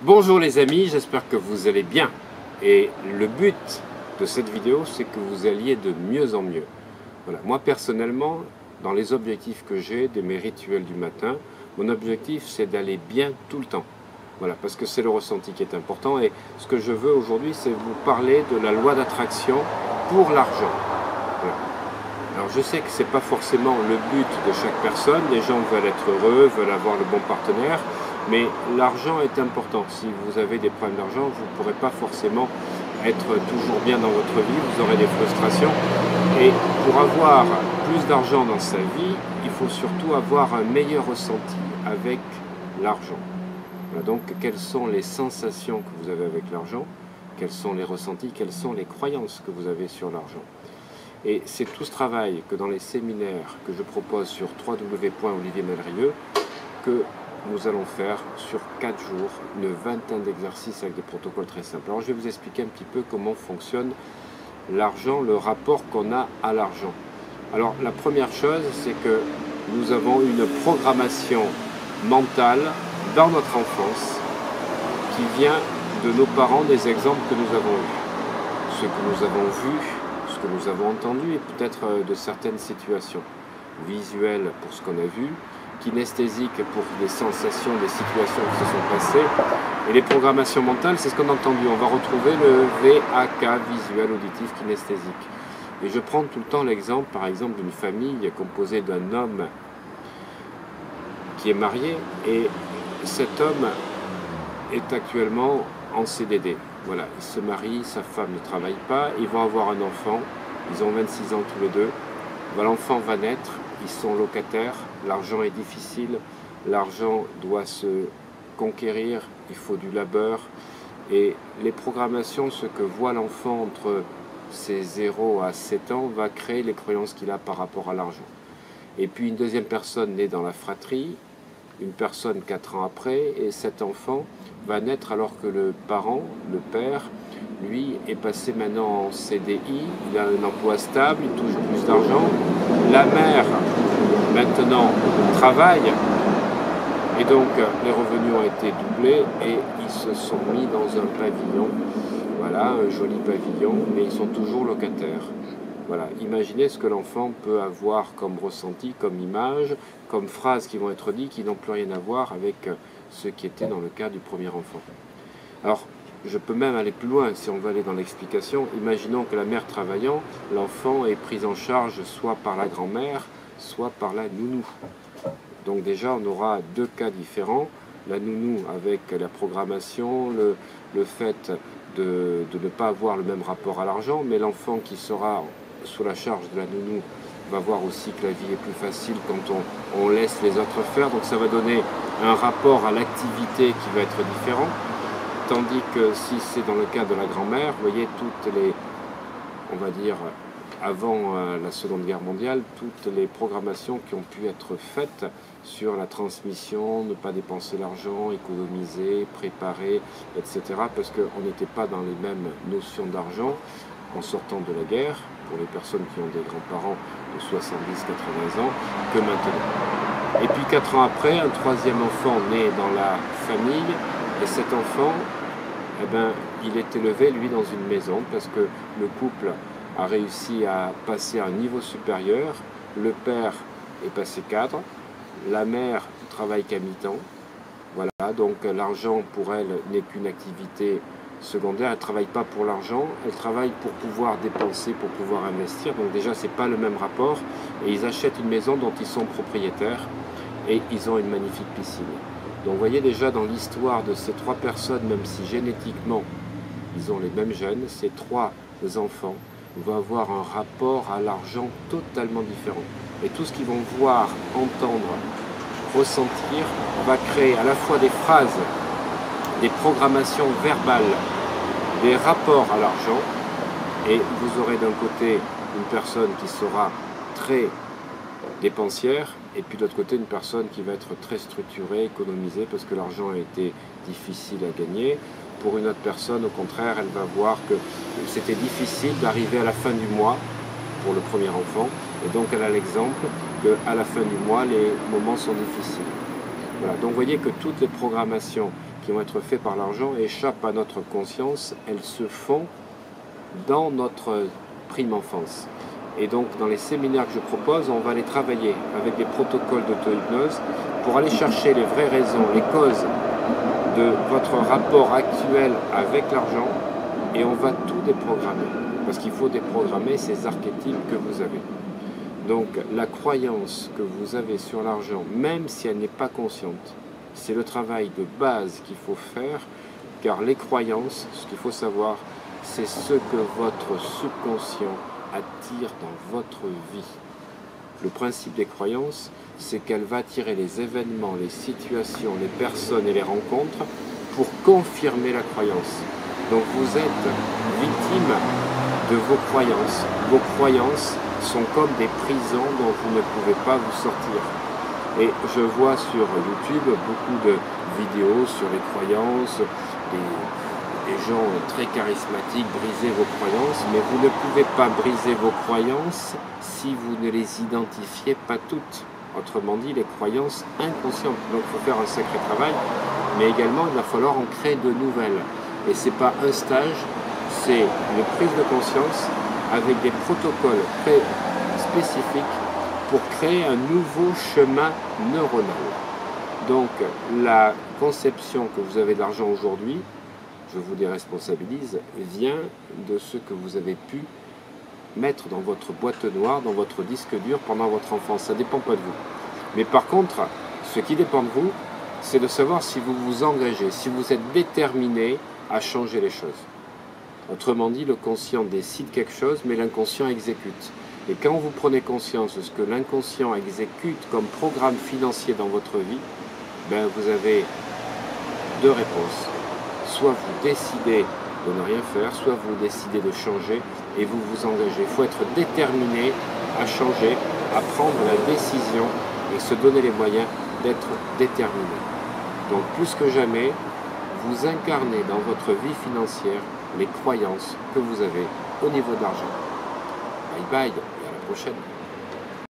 Bonjour les amis, j'espère que vous allez bien. Et le but de cette vidéo, c'est que vous alliez de mieux en mieux. Voilà. Moi personnellement, dans les objectifs que j'ai, de mes rituels du matin, mon objectif c'est d'aller bien tout le temps. Voilà, parce que c'est le ressenti qui est important. Et ce que je veux aujourd'hui, c'est vous parler de la loi d'attraction pour l'argent. Voilà. Alors je sais que ce n'est pas forcément le but de chaque personne. Les gens veulent être heureux, veulent avoir le bon partenaire. Mais l'argent est important. Si vous avez des problèmes d'argent, vous ne pourrez pas forcément être toujours bien dans votre vie, vous aurez des frustrations. Et pour avoir plus d'argent dans sa vie, il faut surtout avoir un meilleur ressenti avec l'argent. Voilà, donc, quelles sont les sensations que vous avez avec l'argent? Quels sont les ressentis? Quelles sont les croyances que vous avez sur l'argent? Et c'est tout ce travail que dans les séminaires que je propose sur www.oliviermelrieux que nous allons faire sur 4 jours, une vingtaine d'exercices avec des protocoles très simples. Alors je vais vous expliquer un petit peu comment fonctionne l'argent, le rapport qu'on a à l'argent. Alors la première chose, c'est que nous avons une programmation mentale dans notre enfance qui vient de nos parents, des exemples que nous avons eus, ce que nous avons vu, ce que nous avons entendu et peut-être de certaines situations visuelles pour ce qu'on a vu, kinesthésique pour les sensations, des situations qui se sont passées. Et les programmations mentales, c'est ce qu'on a entendu. On va retrouver le VAK, visuel, auditif, kinesthésique. Et je prends tout le temps l'exemple, par exemple, d'une famille composée d'un homme qui est marié et cet homme est actuellement en CDD. Voilà, il se marie, sa femme ne travaille pas, ils vont avoir un enfant, ils ont 26 ans tous les deux. L'enfant va naître, ils sont locataires, l'argent est difficile, l'argent doit se conquérir, il faut du labeur. Et les programmations, ce que voit l'enfant entre ses 0 à 7 ans, va créer les croyances qu'il a par rapport à l'argent. Et puis une deuxième personne naît dans la fratrie, une personne 4 ans après, et cet enfant va naître alors que le parent, le père, lui est passé maintenant en CDI, il a un emploi stable, il touche plus d'argent. La mère, maintenant, travaille, et donc les revenus ont été doublés, et ils se sont mis dans un pavillon, voilà, un joli pavillon, mais ils sont toujours locataires. Voilà, imaginez ce que l'enfant peut avoir comme ressenti, comme image, comme phrases qui vont être dites, qui n'ont plus rien à voir avec ce qui était dans le cas du premier enfant. Alors, je peux même aller plus loin si on veut aller dans l'explication. Imaginons que la mère travaillant, l'enfant est pris en charge soit par la grand-mère, soit par la nounou. Donc déjà, on aura deux cas différents. La nounou avec la programmation, le fait de ne pas avoir le même rapport à l'argent, mais l'enfant qui sera sous la charge de la nounou va voir aussi que la vie est plus facile quand on laisse les autres faire. Donc ça va donner un rapport à l'activité qui va être différent. Tandis que si c'est dans le cas de la grand-mère, vous voyez toutes les, on va dire, avant la Seconde Guerre mondiale, toutes les programmations qui ont pu être faites sur la transmission, ne pas dépenser l'argent, économiser, préparer, etc. Parce qu'on n'était pas dans les mêmes notions d'argent en sortant de la guerre, pour les personnes qui ont des grands-parents de 70-80 ans, que maintenant. Et puis 4 ans après, un troisième enfant naît dans la famille, et cet enfant, eh ben, il est élevé, lui, dans une maison, parce que le couple a réussi à passer à un niveau supérieur. Le père est passé cadre, la mère travaille qu'à mi-temps. Voilà, donc l'argent pour elle n'est qu'une activité secondaire. Elle ne travaille pas pour l'argent, elle travaille pour pouvoir dépenser, pour pouvoir investir. Donc déjà, ce n'est pas le même rapport. Et ils achètent une maison dont ils sont propriétaires et ils ont une magnifique piscine. Donc vous voyez déjà dans l'histoire de ces 3 personnes, même si génétiquement ils ont les mêmes gènes, ces 3 enfants vont avoir un rapport à l'argent totalement différent. Et tout ce qu'ils vont voir, entendre, ressentir, va créer à la fois des phrases, des programmations verbales, des rapports à l'argent. Et vous aurez d'un côté une personne qui sera très dépensière, et puis de l'autre côté une personne qui va être très structurée, économisée, parce que l'argent a été difficile à gagner. Pour une autre personne, au contraire, elle va voir que c'était difficile d'arriver à la fin du mois pour le premier enfant, et donc elle a l'exemple qu'à la fin du mois, les moments sont difficiles. Voilà. Donc vous voyez que toutes les programmations qui vont être faits par l'argent échappent à notre conscience, elles se font dans notre prime enfance. Et donc dans les séminaires que je propose, on va les travailler avec des protocoles d'auto-hypnose pour aller chercher les vraies raisons, les causes de votre rapport actuel avec l'argent, et on va tout déprogrammer. Parce qu'il faut déprogrammer ces archétypes que vous avez. Donc la croyance que vous avez sur l'argent, même si elle n'est pas consciente, c'est le travail de base qu'il faut faire, car les croyances, ce qu'il faut savoir, c'est ce que votre subconscient attire dans votre vie. Le principe des croyances, c'est qu'elle va attirer les événements, les situations, les personnes et les rencontres pour confirmer la croyance. Donc vous êtes victime de vos croyances. Vos croyances sont comme des prisons dont vous ne pouvez pas vous sortir. Et je vois sur YouTube beaucoup de vidéos sur les croyances, des gens très charismatiques briser vos croyances, mais vous ne pouvez pas briser vos croyances si vous ne les identifiez pas toutes. Autrement dit, les croyances inconscientes. Donc il faut faire un sacré travail, mais également il va falloir en créer de nouvelles. Et ce n'est pas un stage, c'est une prise de conscience avec des protocoles très spécifiques pour créer un nouveau chemin neuronal. Donc la conception que vous avez de l'argent aujourd'hui, je vous déresponsabilise, vient de ce que vous avez pu mettre dans votre boîte noire, dans votre disque dur pendant votre enfance. Ça ne dépend pas de vous. Mais par contre, ce qui dépend de vous, c'est de savoir si vous vous engagez, si vous êtes déterminé à changer les choses. Autrement dit, le conscient décide quelque chose, mais l'inconscient exécute. Et quand vous prenez conscience de ce que l'inconscient exécute comme programme financier dans votre vie, ben vous avez deux réponses. Soit vous décidez de ne rien faire, soit vous décidez de changer et vous vous engagez. Il faut être déterminé à changer, à prendre la décision et se donner les moyens d'être déterminé. Donc plus que jamais, vous incarnez dans votre vie financière les croyances que vous avez au niveau de l'argent. Bye bye et à la prochaine.